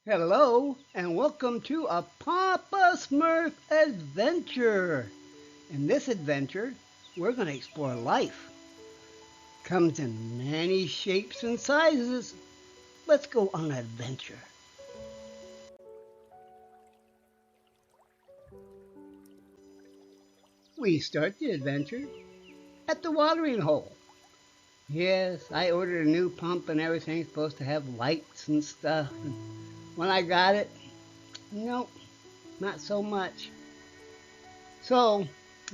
Hello, and welcome to a Papa Smurf adventure. In this adventure, we're going to explore life. Comes in many shapes and sizes. Let's go on an adventure. We start the adventure at the watering hole. Yes, I ordered a new pump and everything's supposed to have lights and stuff. And when I got it, nope, not so much. So,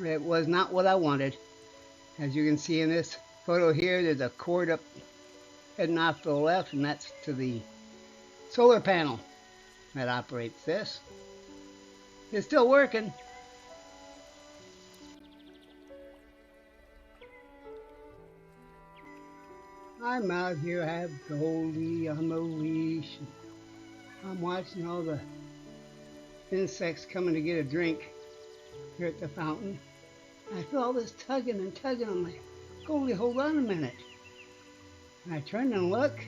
it was not what I wanted. As you can see in this photo here, there's a cord up heading off to the left, and that's to the solar panel that operates this. It's still working. I'm out here, I have Goldie on the leash. I'm watching all the insects coming to get a drink here at the fountain. I feel all this tugging and tugging. I'm like, Goldie, hold on a minute. And I turn and look.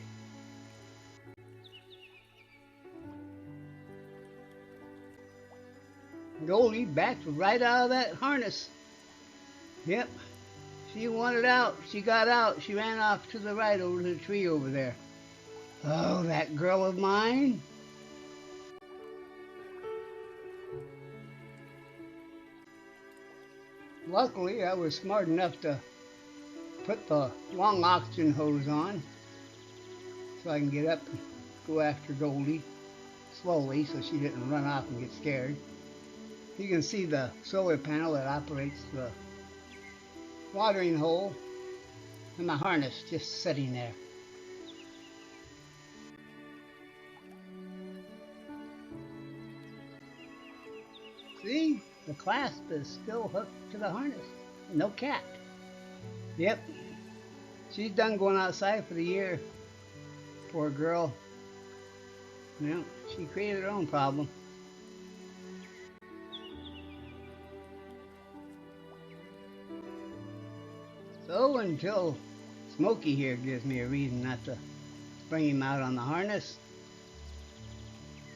Goldie backed right out of that harness. Yep, she wanted out. She got out. She ran off to the right over to the tree over there. Oh, that girl of mine. Luckily, I was smart enough to put the long oxygen hose on so I can get up and go after Goldie slowly so she didn't run off and get scared. You can see the solar panel that operates the watering hole and the harness just sitting there. See, the clasp is still hooked to the harness. No cat. Yep, she's done going outside for the year. Poor girl. Yep, she created her own problem. So until Smokey here gives me a reason not to bring him out on the harness,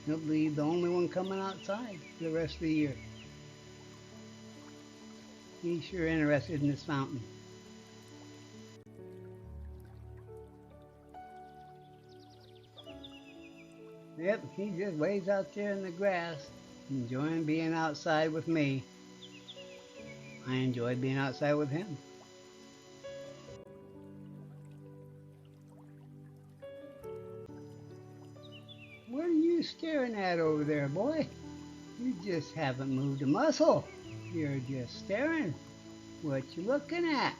he'll be the only one coming outside for the rest of the year. He's sure interested in this fountain. Yep, he just waits out there in the grass, enjoying being outside with me. I enjoy being outside with him. What are you staring at over there, boy? You just haven't moved a muscle. You're just staring. What you looking at?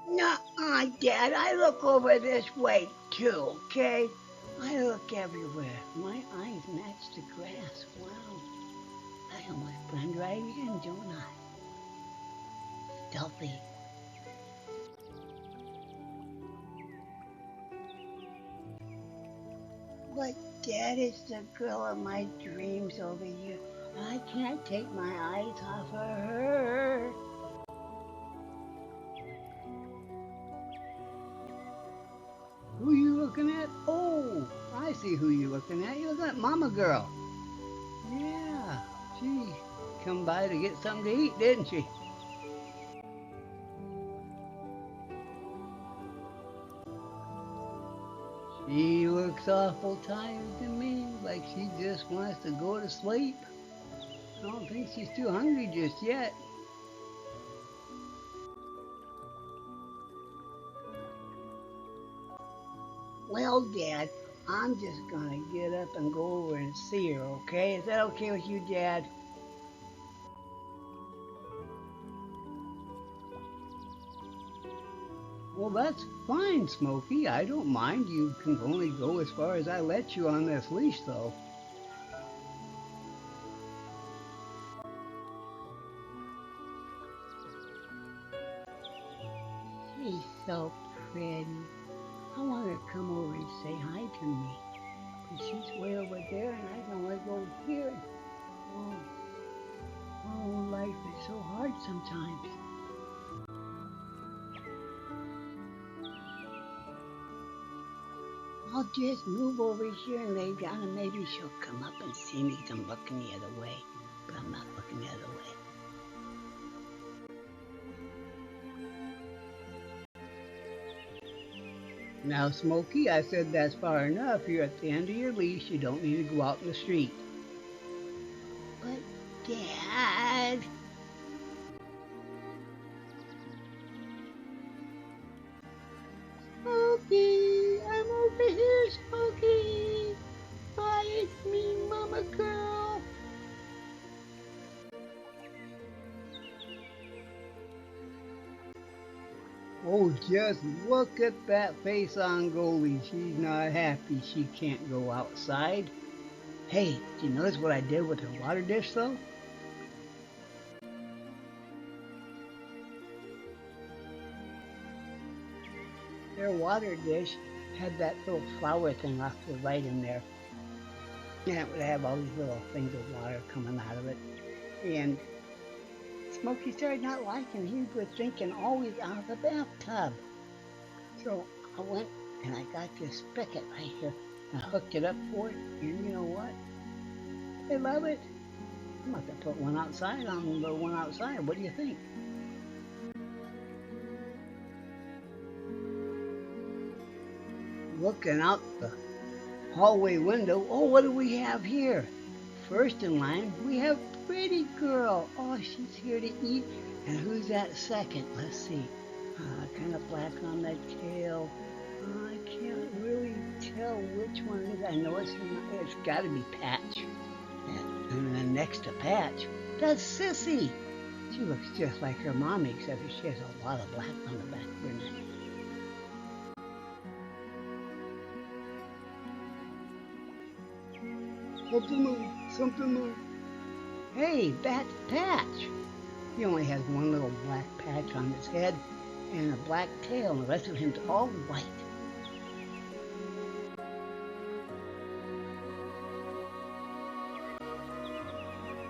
Nuh-uh, Dad. I look over this way too, okay? I look everywhere. My eyes match the grass. Wow. I almost blend right in, don't I? Stealthy. But Dad is the girl of my dreams over here. I can't take my eyes off of her. Who you looking at? Oh, I see who you looking at. You're looking at Mama Girl. Yeah, she come by to get something to eat, didn't she? She looks awful tired to me, like she just wants to go to sleep. I don't think she's too hungry just yet. Well, Dad, I'm just gonna get up and go over and see her, okay? Is that okay with you, Dad? Well, that's fine, Smokey. I don't mind. You can only go as far as I let you on this leash, though. She's so pretty. I want her to come over and say hi to me. But she's way over there, and I can only go here. Oh, oh, life is so hard sometimes. I'll just move over here and lay down and maybe she'll come up and see me 'cause I'm looking the other way. But I'm not looking the other way. Now, Smokey, I said that's far enough. You're at the end of your leash. You don't need to go out in the street. But, Dad... Smokey! I'm over here, Smokey! Hi, it's me, Mama Girl! Oh, just look at that face on Goldie. She's not happy she can't go outside. Hey, did you notice what I did with her water dish, though? Their water dish had that little flower thing off to the right in there. And it would have all these little things of water coming out of it. And Smokey started not liking it. He was drinking always out of the bathtub. So I went and I got this spigot right here. And I hooked it up for it. And you know what? They love it. I'm not going to put one outside on the one outside. What do you think? Looking out the hallway window. Oh, what do we have here? First in line, we have Pretty Girl. Oh, she's here to eat. And who's that second? Let's see. Kind of black on the tail. I can't really tell which one it is. I know it's got to be Patch. And then next to Patch, that's Sissy. She looks just like her mommy, except for she has a lot of black on the back of her neck. Something move, something move. Hey, that's Patch. He only has one little black patch on his head and a black tail, and the rest of him's all white.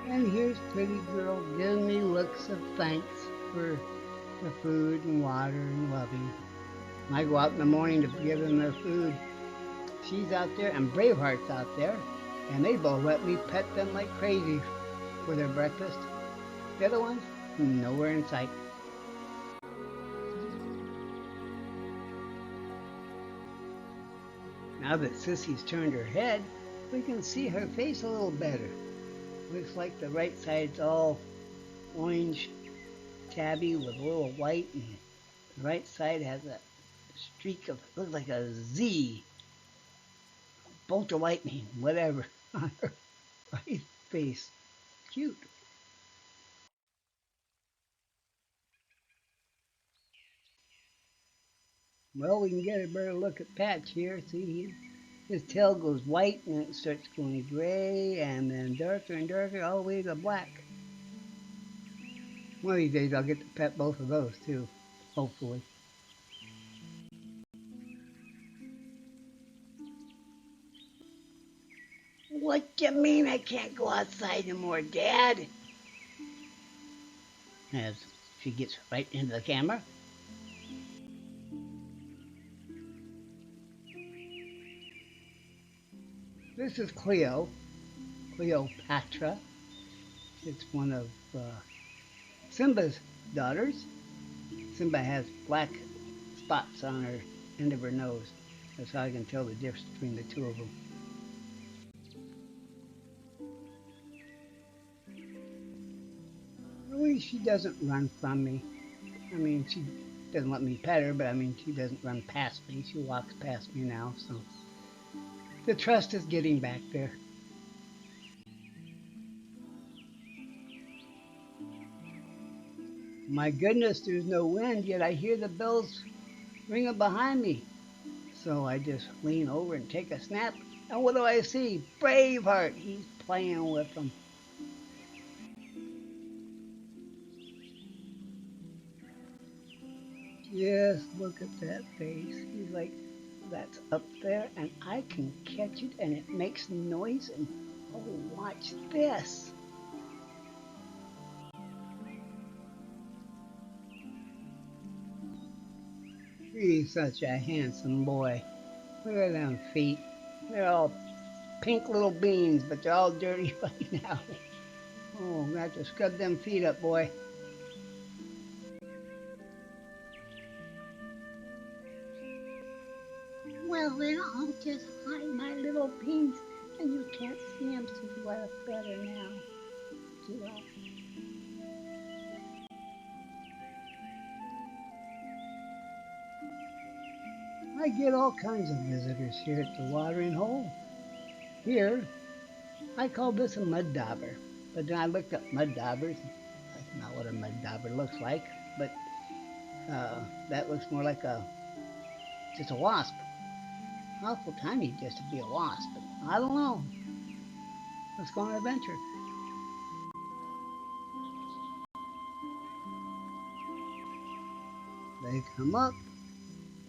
And here's Pretty Girl giving me looks of thanks for the food and water and loving. When I go out in the morning to give them their food, she's out there and Braveheart's out there, and they both let me pet them like crazy for their breakfast. The other ones, nowhere in sight. Now that Sissy's turned her head, we can see her face a little better. Looks like the right side's all orange tabby with a little white, and the right side has a streak of, looks like a Z, bolt of lightning, whatever, on her right face. Cute. Well, we can get a better look at Patch here. See, his tail goes white and then it starts going gray and then darker and darker all the way to black. One of these days I'll get to pet both of those too, hopefully. What do you mean I can't go outside anymore, Dad? As she gets right into the camera. This is Cleopatra. It's one of Simba's daughters. Simba has black spots on her end of her nose. That's how I can tell the difference between the two of them. Really, she doesn't run from me. I mean, she doesn't let me pet her, but I mean, she doesn't run past me. She walks past me now, so the trust is getting back there. My goodness, there's no wind, yet I hear the bells ringing behind me. So I just lean over and take a snap. And what do I see? Braveheart. He's playing with them. Just look at that face. He's like, that's up there, and I can catch it, and it makes noise. And oh, watch this. He's such a handsome boy. Look at them feet. They're all pink little beans, but they're all dirty right now. Oh, I'm gonna have to scrub them feet up, boy. Well, then I'll just hide my little beans, and you can't see them so well better now. See that? I get all kinds of visitors here at the watering hole. Here, I call this a mud dauber, but then I looked up mud daubers. That's not what a mud dauber looks like, but that looks more like just a wasp. Awful tiny just to be a wasp, but I don't know. Let's go on an adventure. They come up,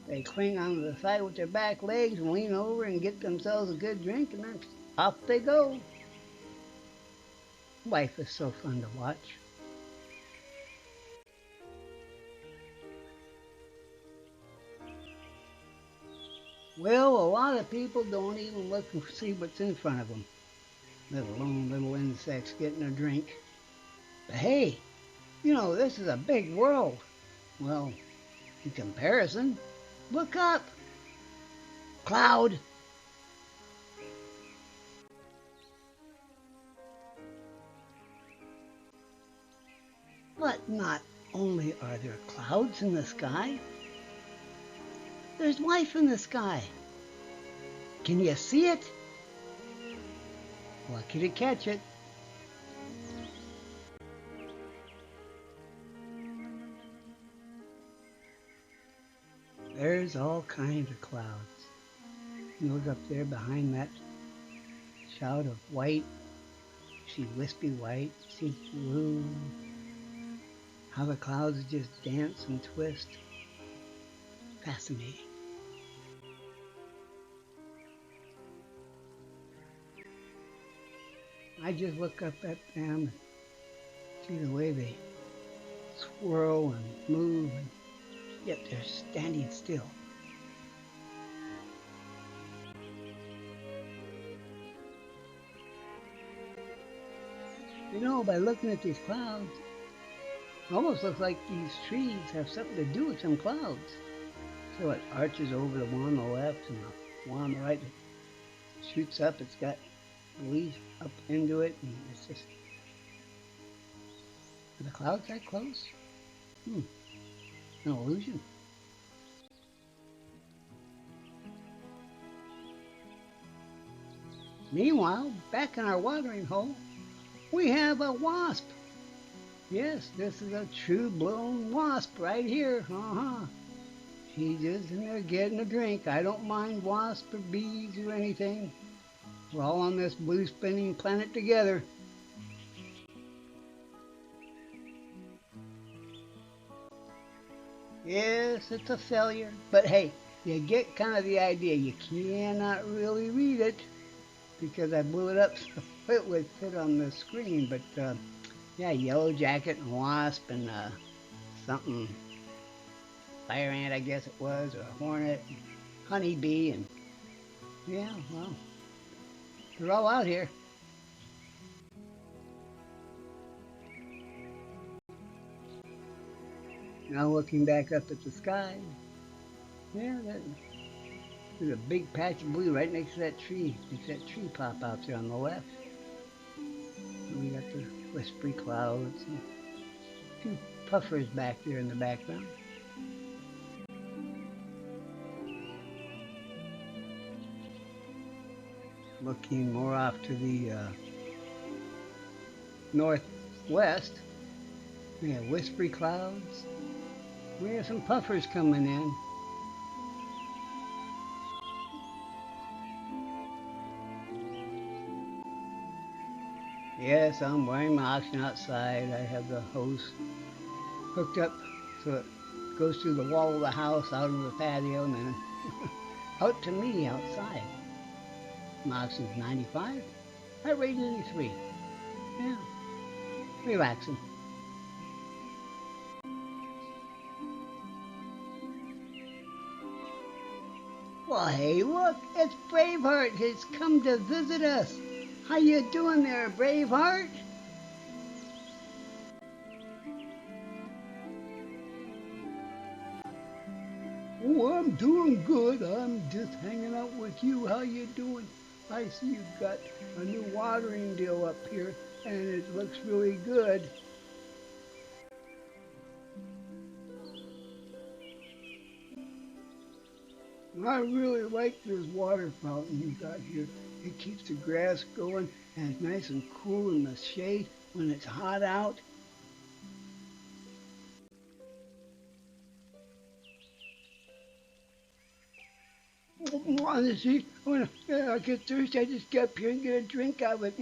they cling onto the side with their back legs and lean over and get themselves a good drink, and then off they go. Life is so fun to watch. Well, a lot of people don't even look and see what's in front of them, let alone little insects getting a drink. But hey, this is a big world. Well, in comparison, look up. Cloud. But not only are there clouds in the sky, there's life in the sky. Can you see it? Lucky to catch it. There's all kinds of clouds. You look up there behind that shout of white, see wispy white, see blue. How the clouds just dance and twist. Fascinating. I just look up at them and see the way they swirl and move, and yet they're standing still. By looking at these clouds, it almost looks like these trees have something to do with some clouds. So it arches over the one on the left and the one on the right. It shoots up, it's got leaves up into it, and it's just... Are the clouds that close? An illusion. Meanwhile, back in our watering hole, we have a wasp. Yes, this is a true-blown wasp right here. She's just in there getting a drink. I don't mind wasps or bees or anything. We're all on this blue spinning planet together. Yes, it's a failure, but hey, you get kind of the idea. You cannot really read it because I blew it up so it would fit on the screen, but yeah, yellow jacket and wasp and something, fire ant I guess it was, or a hornet, and honeybee, and yeah, well, they're all out here. Now looking back up at the sky, yeah, there's a big patch of blue right next to that tree. Makes that tree pop out there on the left. And we got the whispery clouds and a few puffers back there in the background. Looking more off to the northwest, we have whispery clouds. We have some puffers coming in. Yes, I'm wearing my oxygen outside. I have the hose hooked up so it goes through the wall of the house out into the patio and then out to me outside. My oxygen's 95. I rate 83. Yeah, relaxing. Well, hey, look, it's Braveheart. He's come to visit us. How you doing there, Braveheart? Oh, I'm doing good. I'm just hanging out with you. How you doing? I see you've got a new watering deal up here, and it looks really good. I really like this water fountain you got here. It keeps the grass going, and it's nice and cool in the shade when it's hot out. Honestly, when I get thirsty, I just get up here and get a drink out of it.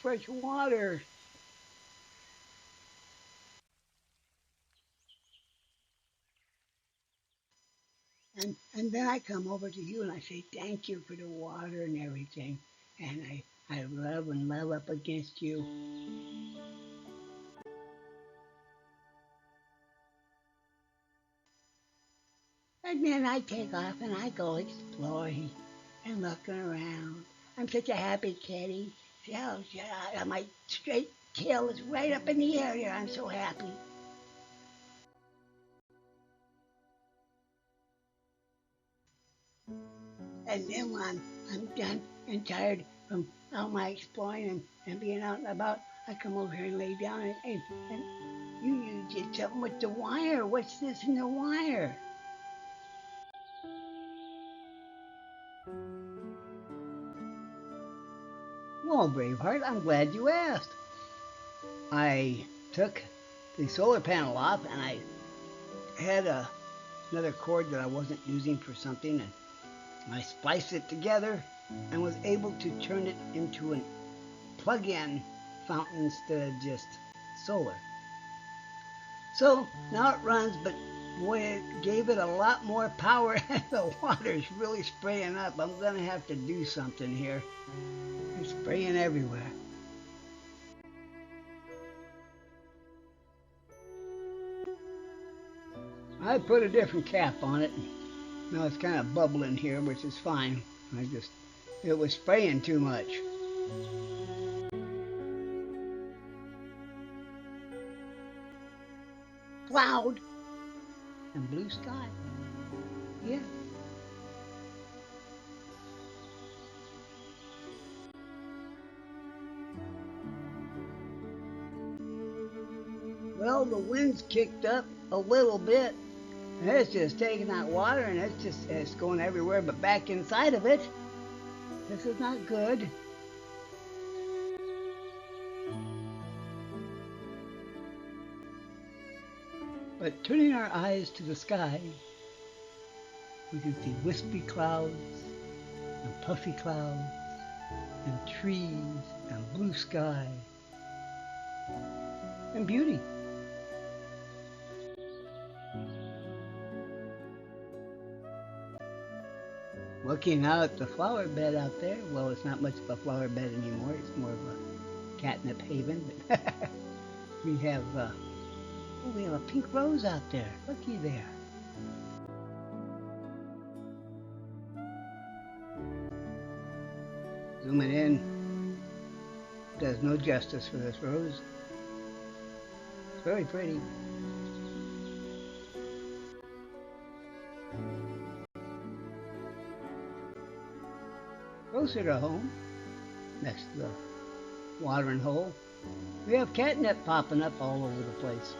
Fresh water. And then I come over to you and I say thank you for the water and everything. And I rub and love up against you. And then I take off and I go exploring and looking around. I'm such a happy kitty. So, yeah, my straight tail is right up in the air here. I'm so happy. And then when I'm done and tired from all my exploring and being out and about, I come over here and lay down and you did something with the wire. What's this in the wire? Well, Braveheart, I'm glad you asked. I took the solar panel off and I had another cord that I wasn't using for something and I spliced it together and was able to turn it into a plug-in fountain instead of just solar. So now it runs, but boy, it gave it a lot more power and the water's really spraying up. I'm going to have to do something here. It's spraying everywhere. I put a different cap on it. Now it's kind of bubbling here, which is fine. It was spraying too much. Cloud and blue sky. Yeah. Well, the wind's kicked up a little bit. And it's just taking that water and it's going everywhere but back inside of it. This is not good. But turning our eyes to the sky, we can see wispy clouds and puffy clouds and trees and blue sky and beauty. Looking out at the flower bed out there, well, it's not much of a flower bed anymore. It's more of a catnip haven. we have we have a pink rose out there. Looky there. Zooming in does no justice for this rose. It's very pretty. Closer to home, next to the watering hole, we have catnip popping up all over the place.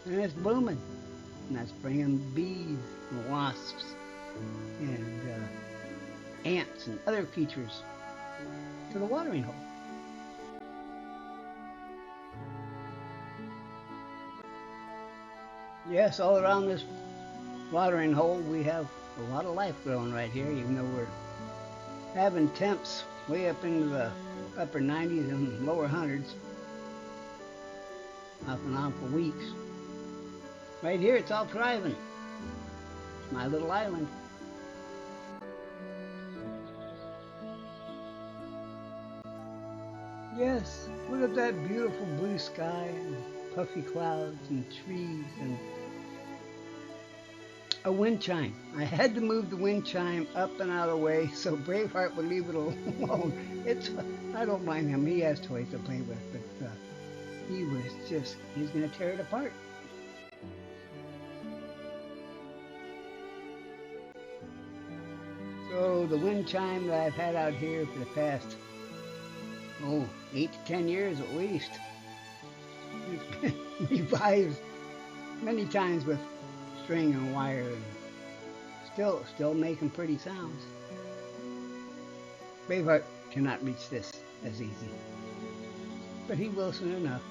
And it's blooming. And that's bringing bees and wasps and ants and other creatures to the watering hole. Yes, all around this watering hole we have a lot of life growing right here, even though we're having temps way up into the upper 90s and lower hundreds off and on for weeks. Right here it's all thriving. It's my little island. Yes, look at that beautiful blue sky and puffy clouds and trees and A wind chime. I had to move the wind chime up and out of the way so Braveheart would leave it alone. It's I don't mind him. He has toys to play with, but he's gonna tear it apart. So the wind chime that I've had out here for the past 8 to 10 years at least, it's been revived many times with string and wire, and still making pretty sounds. Braveheart cannot reach this as easy, but he will soon enough.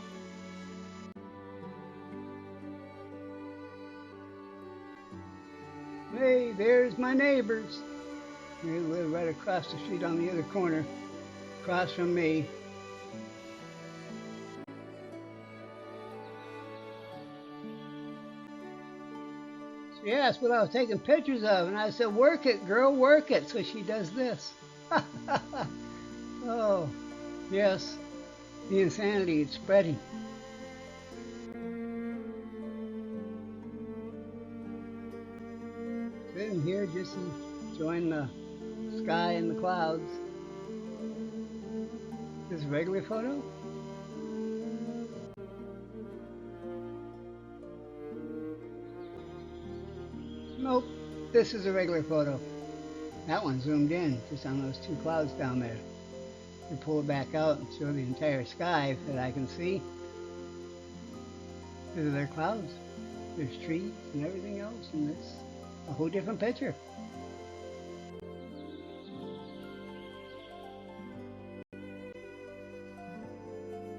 Hey, there's my neighbors. They live right across the street on the other corner, across from me. She asked what I was taking pictures of, and I said, "Work it, girl, work it." So she does this. Oh, yes, the insanity is spreading. Sitting here just enjoying the sky and the clouds. This is a regular photo? Nope, this is a regular photo. That one zoomed in just on those two clouds down there. You pull it back out and show the entire sky that I can see. These are their clouds. There's trees and everything else, and it's a whole different picture.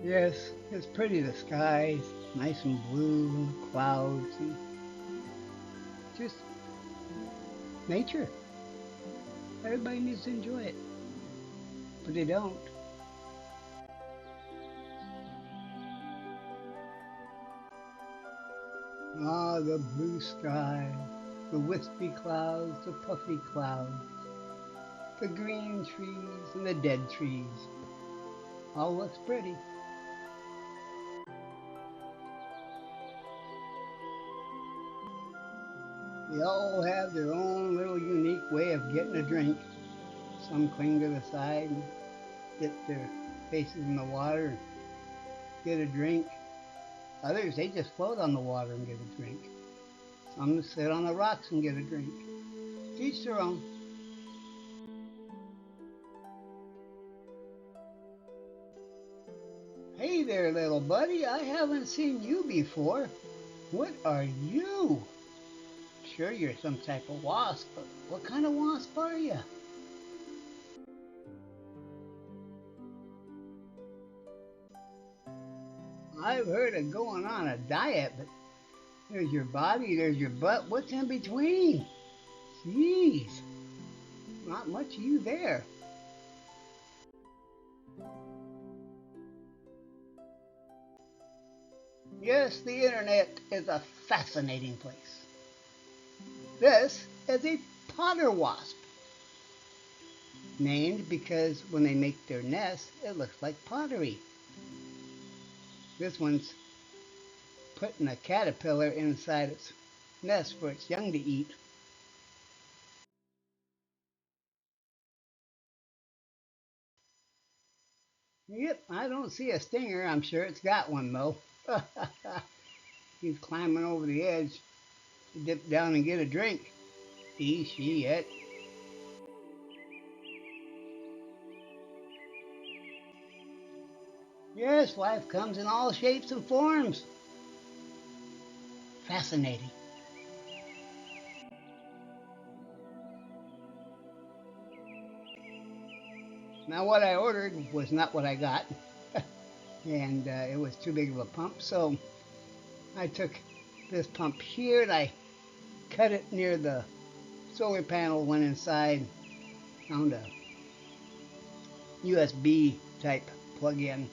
Yes, it's pretty. The sky, nice and blue, clouds, and just nature. Everybody needs to enjoy it, but they don't. Ah, the blue sky, the wispy clouds, the puffy clouds, the green trees and the dead trees. All looks pretty. They all have their own little unique way of getting a drink. Some cling to the side and dip their faces in the water and get a drink. Others, they just float on the water and get a drink. Some sit on the rocks and get a drink. Each their own. Hey there, little buddy. I haven't seen you before. What are you? Sure, you're some type of wasp, but what kind of wasp are you? I've heard of going on a diet, but there's your body, there's your butt. What's in between? Jeez, not much of you there. Yes, the internet is a fascinating place. This is a potter wasp, named because when they make their nest, it looks like pottery. This one's putting a caterpillar inside its nest for its young to eat. Yep, I don't see a stinger. I'm sure it's got one though. He's climbing over the edge to dip down and get a drink. He, she, it. Yes, life comes in all shapes and forms. Fascinating. Now, what I ordered was not what I got, and it was too big of a pump, so I took this pump here and I cut it near the solar panel, went inside, found a USB type plug-in,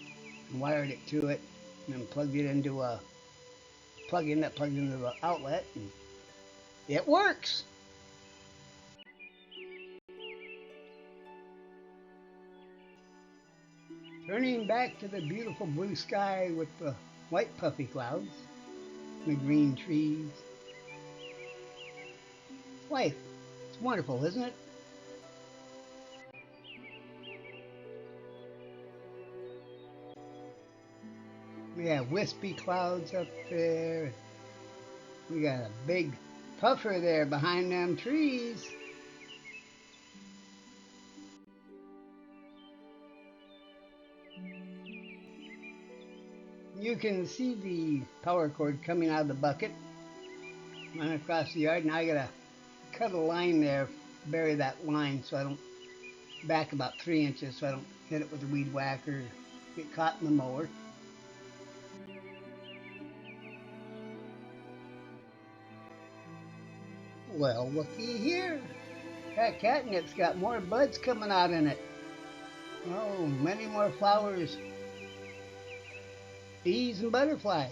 and wired it to it, and then plugged it into a plug-in that plugs into the outlet, and it works. Turning back to the beautiful blue sky with the white puffy clouds, the green trees, Life. It's wonderful, isn't it? We got wispy clouds up there. We got a big puffer there behind them trees. You can see the power cord coming out of the bucket, running across the yard. Now I gotta cut a line there, bury that line so I don't back about 3 inches so I don't hit it with a weed whacker, get caught in the mower. Well, looky here. That catnip's got more buds coming out in it. Oh, many more flowers, bees and butterflies.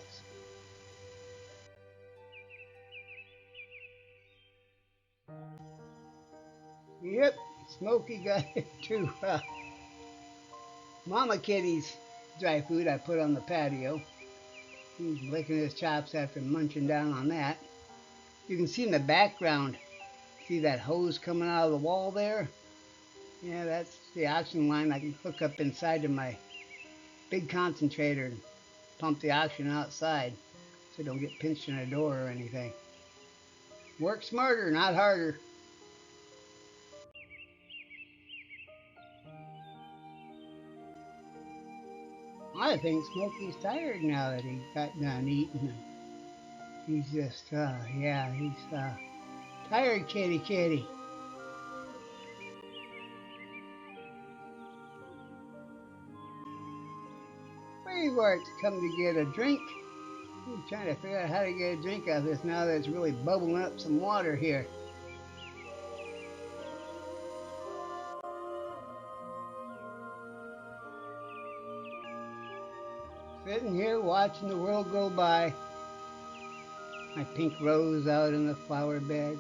Yep, Smokey got it too. Mama Kitty's dry food I put on the patio. He's licking his chops after munching down on that. You can see in the background, see that hose coming out of the wall there? Yeah, that's the oxygen line I can hook up inside of my big concentrator and pump the oxygen outside so don't get pinched in a door or anything. Work smarter, not harder. I think Smokey's tired now that he got done eating. He's just, yeah, he's tired, kitty. Braveheart's come to get a drink. I'm trying to figure out how to get a drink out of this now that it's really bubbling up some water here. Sitting here watching the world go by. My pink rose out in the flower bed.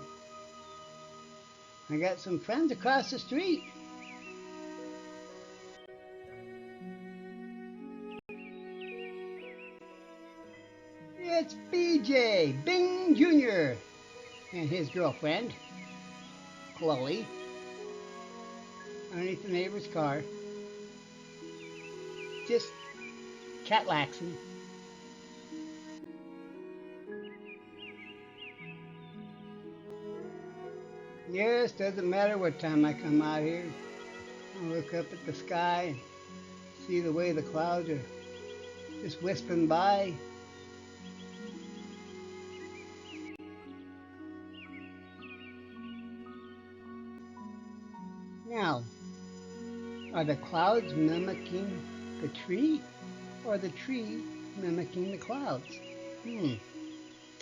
I got some friends across the street. It's BJ Bing Jr. and his girlfriend, Chloe, underneath the neighbor's car. Just catlaxing. Yes, doesn't matter what time I come out here. I look up at the sky and see the way the clouds are just wisping by. Now, are the clouds mimicking the tree or the tree mimicking the clouds?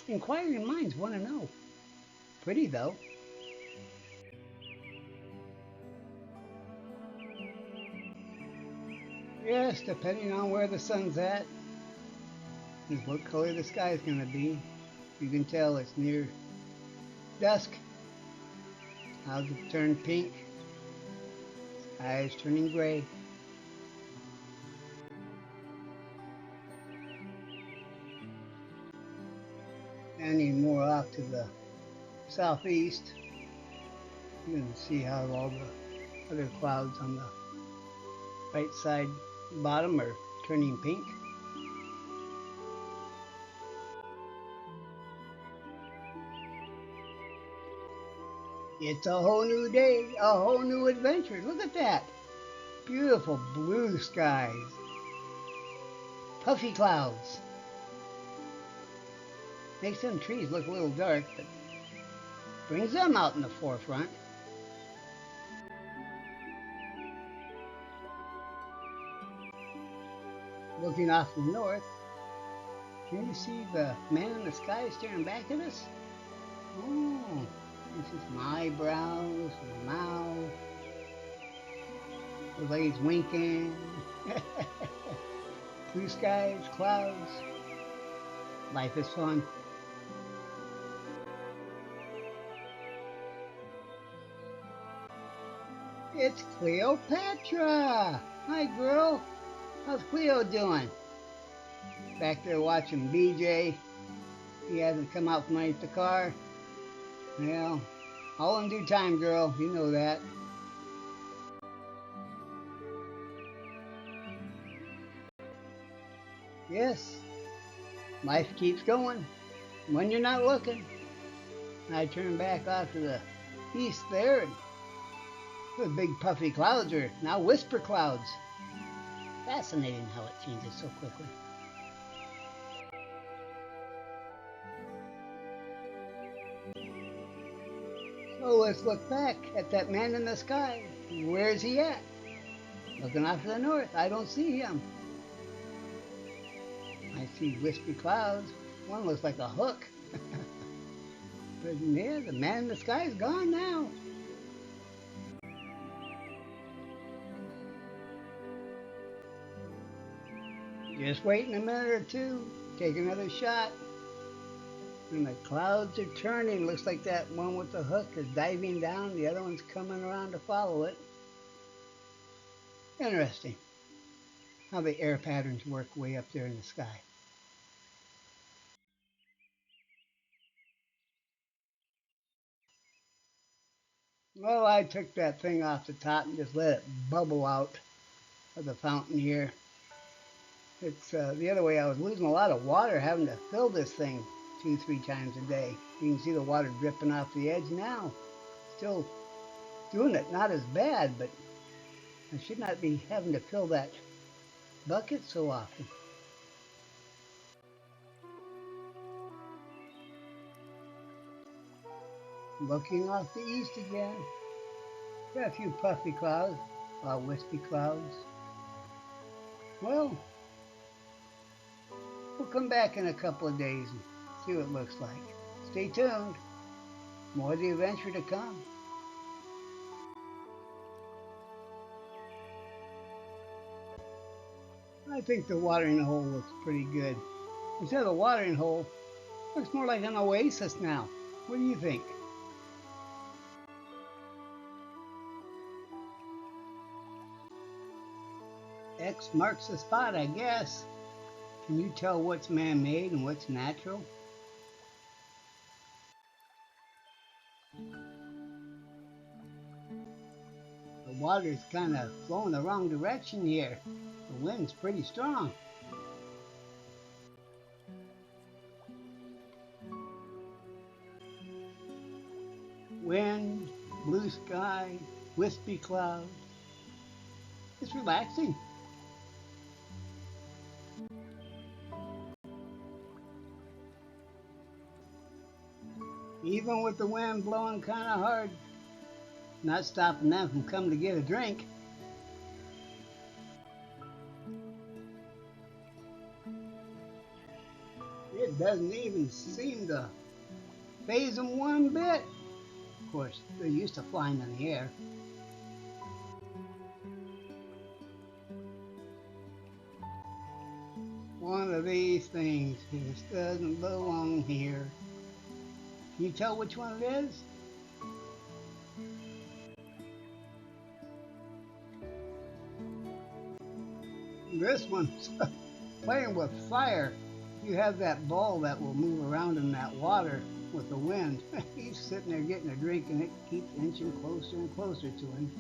Inquiring minds want to know. Pretty though. Yes, depending on where the sun's at, is what color the sky is going to be. You can tell it's near dusk. Clouds have turned pink. Sky is turning gray. Standing more off to the southeast, you can see how all the other clouds on the right side bottom are turning pink. It's a whole new day, a whole new adventure. Look at that. Beautiful blue skies. Puffy clouds. Makes them trees look a little dark, but brings them out in the forefront. Looking off the north, can you see the man in the sky staring back at us? Oh, this is some eyebrows, some mouth. Looks like he's winking. Blue skies, clouds. Life is fun. It's Cleopatra! Hi, girl. How's Cleo doing? Back there watching BJ. He hasn't come out from underneath the car. Well, All in due time, girl. You know that. Yes, life keeps going when you're not looking. I turn back off to the east there, and the big puffy clouds are now whisper clouds. Fascinating how it changes so quickly. So let's look back at that man in the sky. Where's he at? Looking off to the north. I don't see him. I see wispy clouds. One looks like a hook. But yeah, the man in the sky is gone now. Just waiting a minute or two. Take another shot. And the clouds are turning. Looks like that one with the hook is diving down. The other one's coming around to follow it. Interesting how the air patterns work way up there in the sky. Well, I took that thing off the top and just let it bubble out of the fountain here. It's the other way. I was losing a lot of water having to fill this thing 2, 3 times a day. You can see the water dripping off the edge now. Still doing it, not as bad, but I should not be having to fill that bucket so often. Looking off the east again. Got a few puffy clouds, wispy clouds. Well, we'll come back in a couple of days and see what it looks like. Stay tuned. More of the adventure to come. I think the watering hole looks pretty good. Instead of a watering hole, it looks more like an oasis now. What do you think? X marks the spot, I guess. Can you tell what's man-made and what's natural? The water's kind of flowing the wrong direction here. The wind's pretty strong. Wind, blue sky, wispy clouds. It's relaxing. Even with the wind blowing kind of hard, not stopping them from coming to get a drink. It doesn't even seem to faze them one bit. Of course, they're used to flying in the air. One of these things just doesn't belong here. Can you tell which one it is? This one's playing with fire. You have that ball that will move around in that water with the wind. He's sitting there getting a drink and it keeps inching closer and closer to him.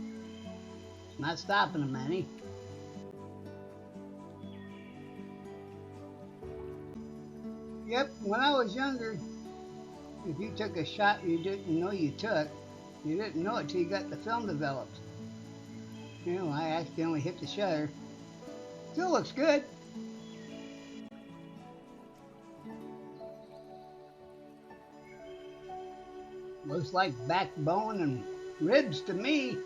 It's not stopping him any. Yep, when I was younger, if you took a shot you didn't know you took, you didn't know it till you got the film developed. You know, I accidentally hit the shutter. Still looks good. Looks like backbone and ribs to me.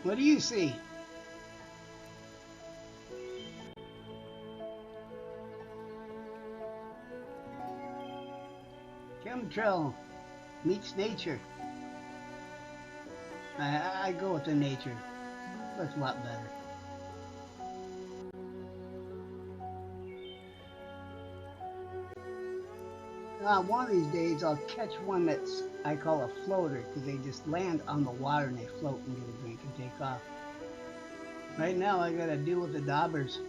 What do you see? Chemtrail meets nature. I go with the nature. Looks a lot better. One of these days I'll catch one that's I call a floater because they just land on the water and they float and get a drink and take off. Right now I gotta deal with the daubers.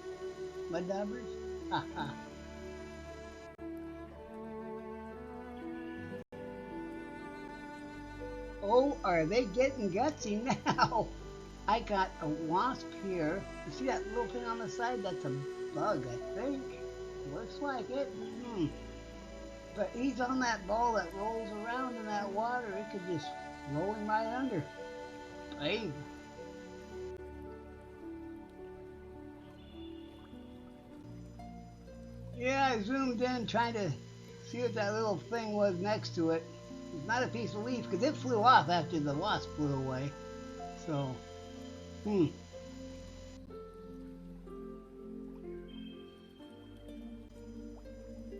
Mud daubers? Haha. Oh, are they getting gutsy now? I got a wasp here. You see that little thing on the side? That's a bug, I think. Looks like it. But he's on that ball that rolls around in that water. It could just roll him right under. Hey. Yeah, I zoomed in trying to see what that little thing was next to it. It's not a piece of leaf because it flew off after the wasp flew away. So, hmm.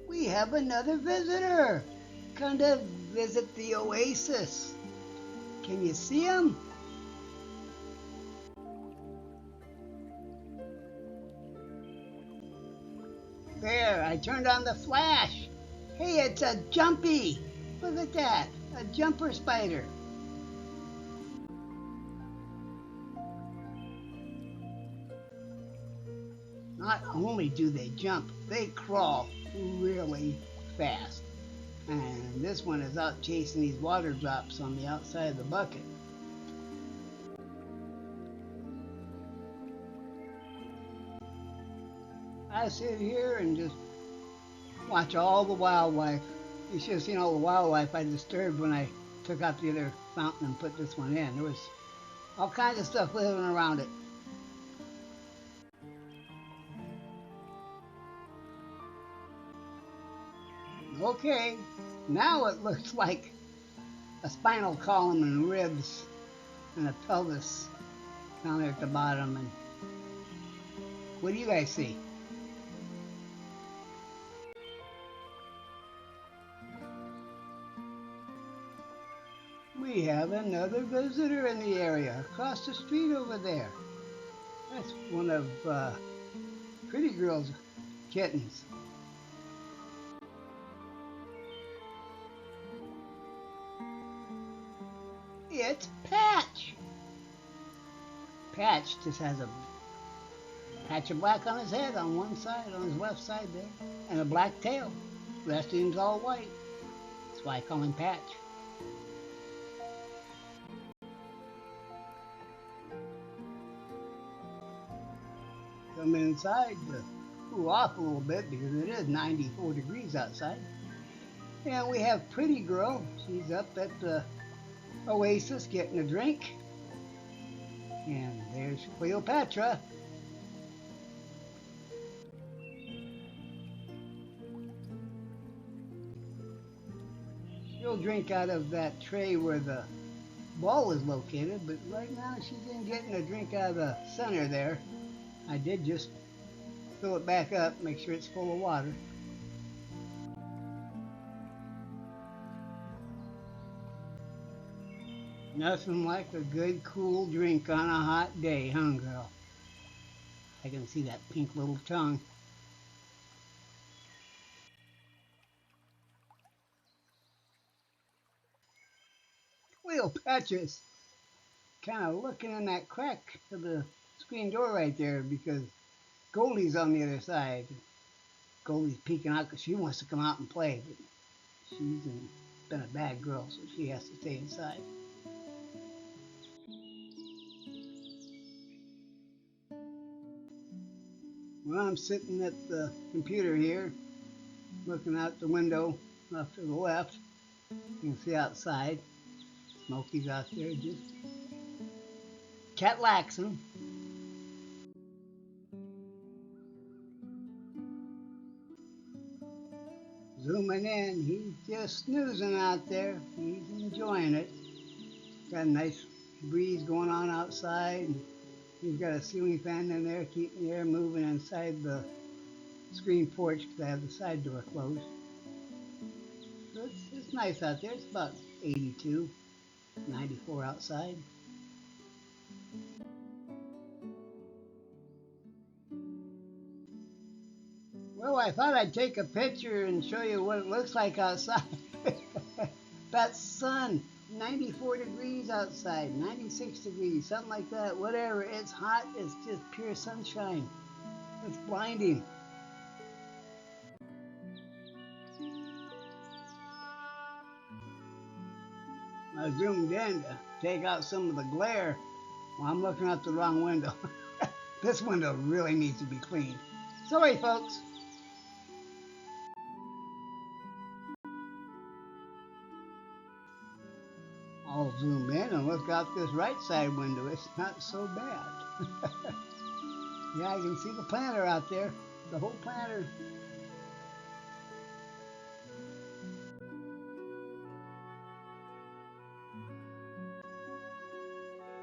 We have another visitor. Come to visit the oasis. Can you see him? There, I turned on the flash. Hey, it's a jumpy. Look at that, a jumper spider. Not only do they jump, they crawl really fast. And this one is out chasing these water drops on the outside of the bucket. I sit here and just watch all the wildlife. You should have seen all the wildlife I disturbed when I took out the other fountain and put this one in. There was all kinds of stuff living around it. Okay, now it looks like a spinal column and ribs and a pelvis down there at the bottom. And what do you guys see? We have another visitor in the area across the street over there. That's one of Pretty Girl's kittens. It's Patch. Patch just has a patch of black on his head on one side, on his left side there, and a black tail. The rest of him's all white. That's why I call him Patch. Come inside to cool off a little bit because it is 94 degrees outside. And we have Pretty Girl. She's up at the oasis getting a drink. And there's Cleopatra. She'll drink out of that tray where the ball is located, but right now she's in getting a drink out of the center there. I did just fill it back up, make sure it's full of water. Nothing like a good cool drink on a hot day, huh, girl? I can see that pink little tongue. Cleopatra's kind of looking in that crack of the screen door right there because Goldie's on the other side. Goldie's peeking out because she wants to come out and play, but she's been a bad girl, so she has to stay inside. Well, I'm sitting at the computer here, looking out the window off to the left. You can see outside. Smokey's out there just catlaxing. Zooming in, he's just snoozing out there. He's enjoying it. Got a nice breeze going on outside. He's got a ceiling fan in there keeping the air moving inside the screen porch because I have the side door closed. So it's nice out there. It's about 82, 94 outside. Well, I thought I'd take a picture and show you what it looks like outside. That sun, 94 degrees outside, 96 degrees, something like that, whatever. It's hot, it's just pure sunshine. It's blinding. I zoomed in to take out some of the glare. Well, I'm looking out the wrong window. This window really needs to be cleaned. Sorry, folks. I'll zoom in and look out this right side window. It's not so bad. Yeah, I can see the planter out there. The whole planter.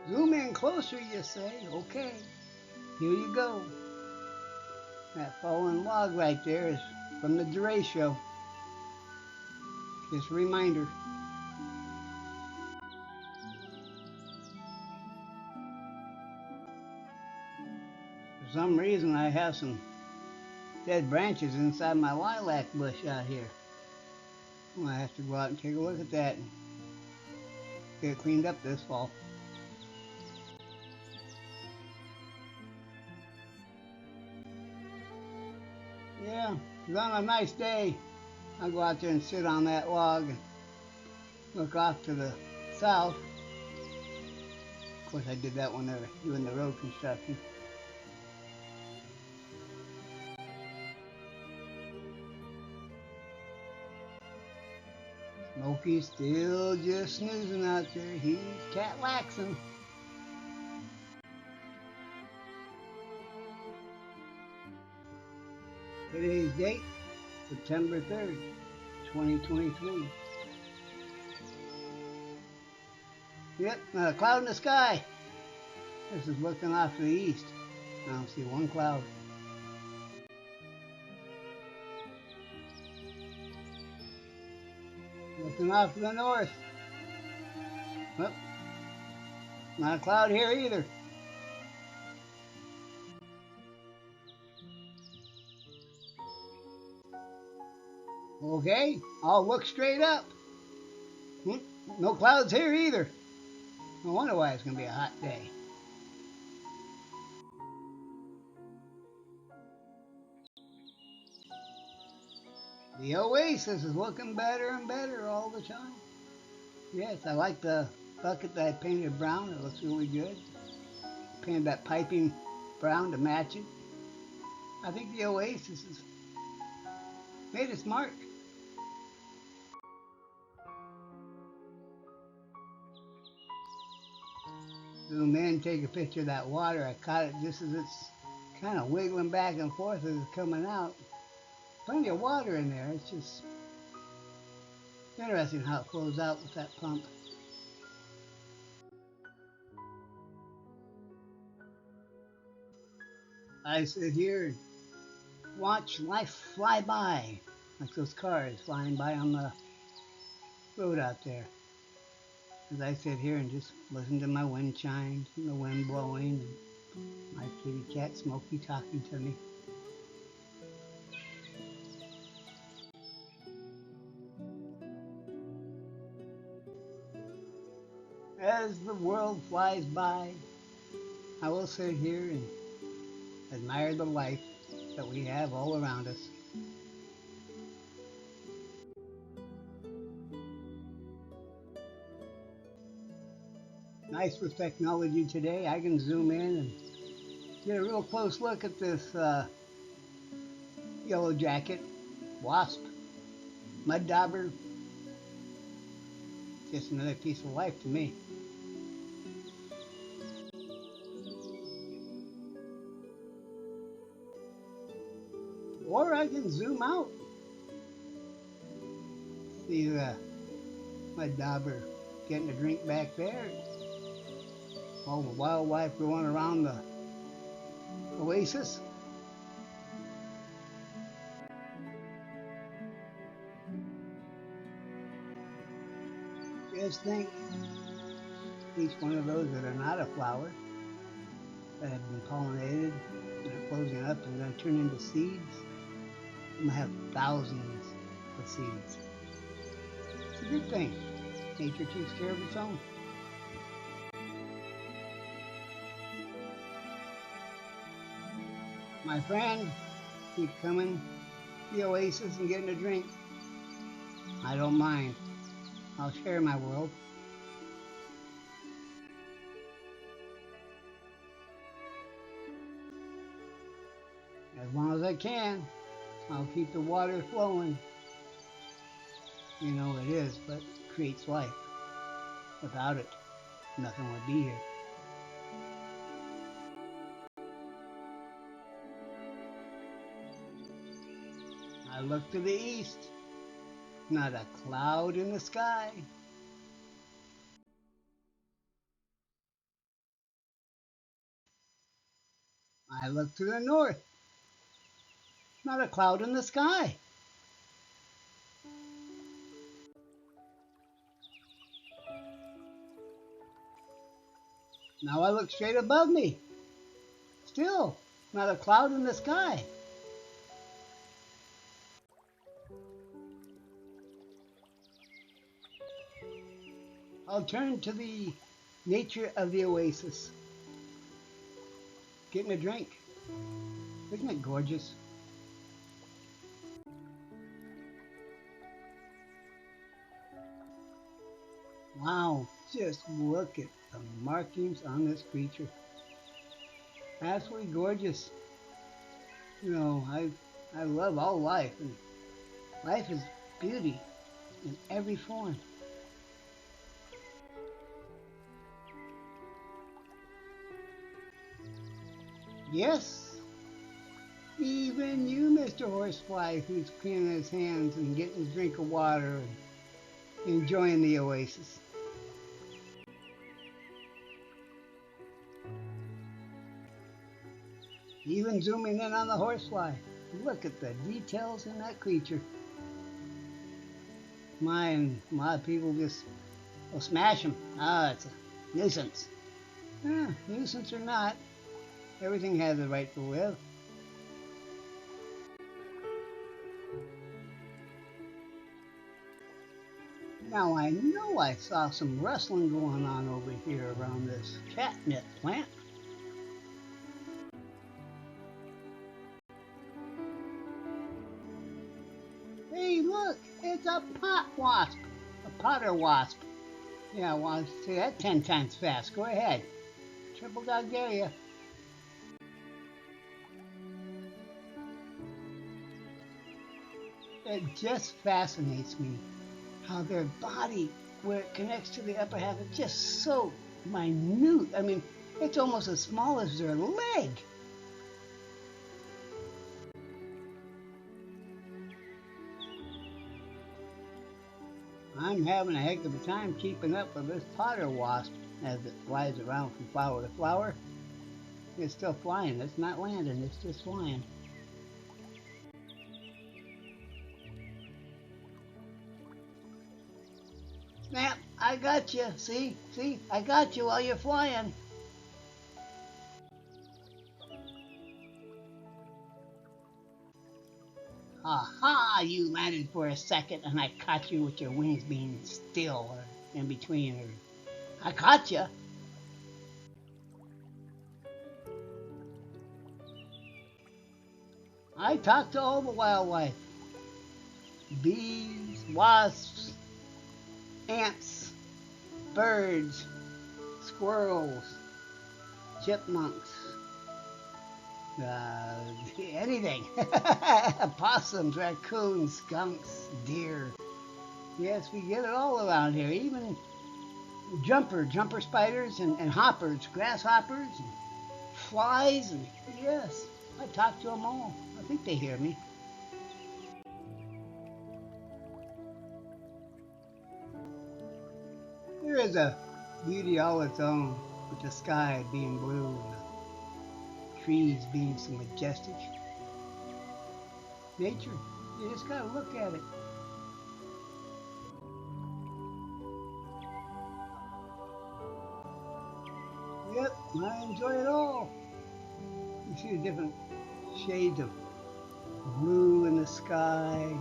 Zoom in closer, you say? Okay, here you go. That fallen log right there is from the derecho. Just a reminder. For some reason, I have some dead branches inside my lilac bush out here. I have to go out and take a look at that and get it cleaned up this fall. Yeah, on a nice day, I'll go out there and sit on that log and look off to the south. Of course, I did that when they were doing the road construction. Smokey's still just snoozing out there. He's cat waxing. Today's date, September 3rd, 2023. Yep, not a cloud in the sky. This is looking off to the east. I don't see one cloud. Looking off to the north. Well, not a cloud here either. Okay, I'll look straight up. No clouds here either. No wonder why it's going to be a hot day. The oasis is looking better and better all the time. Yes, I like the bucket that I painted brown. It looks really good. Painted that piping brown to match it. I think the oasis has made its mark. Zoom in, take a picture of that water. I caught it just as it's kind of wiggling back and forth as it's coming out. Plenty of water in there. It's just interesting how it flows out with that pump. I sit here and watch life fly by, like those cars flying by on the road out there. As I sit here and just listen to my wind chimes and the wind blowing and my kitty cat Smokey talking to me. As the world flies by, I will sit here and admire the life that we have all around us. Nice with technology today. I can zoom in and get a real close look at this yellow jacket, wasp, mud dauber. Just another piece of life to me. Or I can zoom out. See the mud dauber getting a drink back there. All the wildlife going around the oasis. Just think, each one of those that are not a flower, that have been pollinated, and are closing up and going to turn into seeds, I'm going to have thousands of seeds. It's a good thing. Nature takes care of its own. My friend, keep coming to the oasis and getting a drink. I don't mind. I'll share my world. As long as I can, I'll keep the water flowing. You know it is, but it creates life. Without it, nothing would be here. I look to the east, not a cloud in the sky. I look to the north, not a cloud in the sky. Now I look straight above me, still not a cloud in the sky. I'll turn to the nature of the oasis, getting a drink. Isn't it gorgeous? Wow, just look at the markings on this creature. Absolutely gorgeous. You know, I love all life, and life is beauty in every form. Yes, even you, Mr. Horsefly, who's cleaning his hands and getting a drink of water and enjoying the oasis. Even zooming in on the horsefly. Look at the details in that creature. Mine, a lot of people just will smash them. Ah, it's a nuisance. Nuisance or not, everything has a right to live. Now I know I saw some rustling going on over here around this catnip plant. Hey, look, it's a pot wasp, a potter wasp. Yeah, I want to say that 10 times fast. Go ahead. Triple dog dare you. It just fascinates me how their body, where it connects to the upper half, is just so minute. I mean, it's almost as small as their leg. I'm having a heck of a time keeping up with this potter wasp as it flies around from flower to flower. It's still flying. It's not landing. It's just flying. Snap! I got you. See? See? I got you while you're flying. Aha! You landed for a second and I caught you with your wings being still or in between. I caught you. I talked to all the wildlife. Bees, wasps, ants, birds, squirrels, chipmunks, anything. Possums, raccoons, skunks, deer. Yes, we get it all around here. Even jumper spiders and hoppers, grasshoppers, and flies, and yes, I talk to them all. I think they hear me. There is a beauty all its own, with the sky being blue and the trees being so majestic. Nature, you just gotta look at it. Yep, I enjoy it all. You see the different shades of blue in the sky.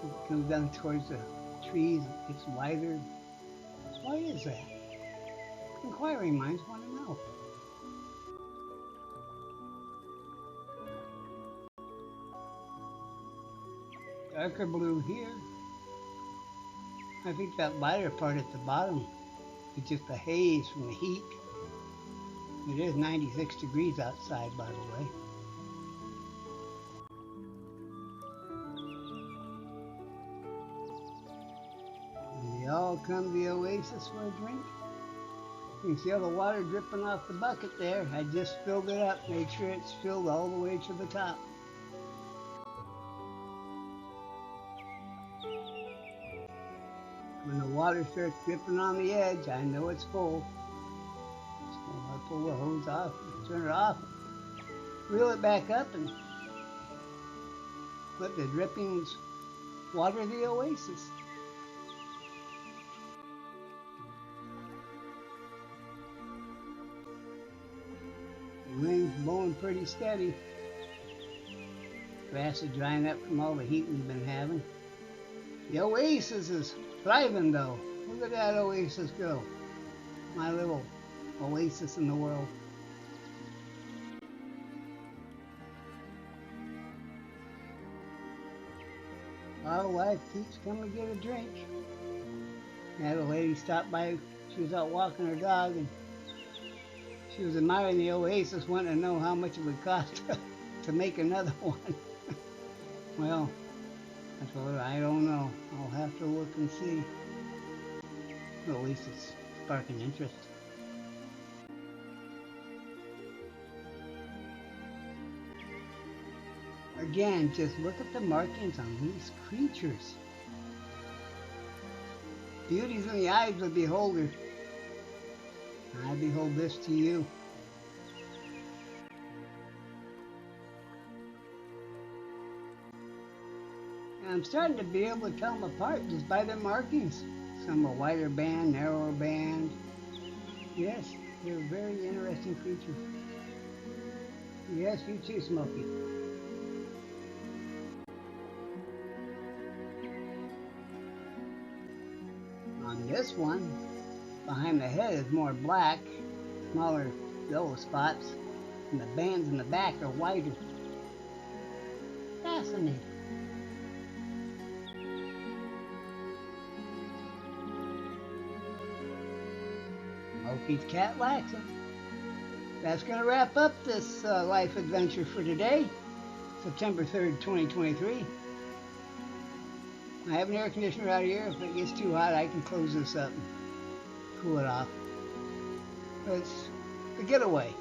It comes down towards the trees, it gets lighter. Why is that? Inquiring minds want to know. Darker blue here. I think that lighter part at the bottom is just the haze from the heat. It is 96 degrees outside, by the way. all come to the oasis for a drink. You can see all the water dripping off the bucket there. I just filled it up, made sure it's filled all the way to the top. When the water starts dripping on the edge, I know it's full. So I pull the hose off, turn it off, reel it back up, and let the drippings water the oasis. The wind's blowing pretty steady. Grass is drying up from all the heat we've been having. The oasis is thriving though. Look at that oasis go. My little oasis in the world. Our wife keeps coming to get a drink. I had a lady stop by. She was out walking her dog and she was admiring the oasis, wanting to know how much it would cost to make another one. Well, I told her, I don't know. I'll have to look and see. At least it's sparking interest. Again, just look at the markings on these creatures. Beauty's in the eyes of the beholder. I behold this to you. And I'm starting to be able to tell them apart just by their markings. Some are wider band, narrower band. Yes, they're very interesting creatures. Yes, you too, Smokey. On this one, behind the head is more black, smaller yellow spots, and the bands in the back are wider. Fascinating. Smokey's cat laxing. That's going to wrap up this life adventure for today, September 3rd, 2023. I have an air conditioner out here. If it gets too hot, I can close this up and cool it off. But it's the getaway.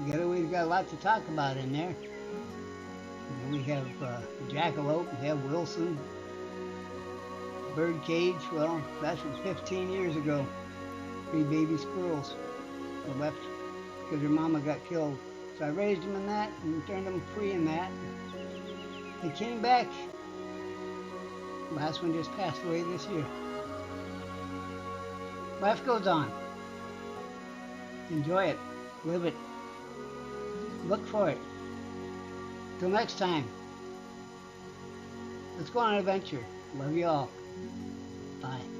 The getaway's got a lot to talk about in there. You know, we have jackalope, we have Wilson, birdcage. Well, that's from 15 years ago. 3 baby squirrels were left because their mama got killed. So I raised them in that and turned them free in that. They came back. Last one just passed away this year. Life goes on. Enjoy it. Live it. Look for it. Till next time. Let's go on an adventure. Love you all. Bye.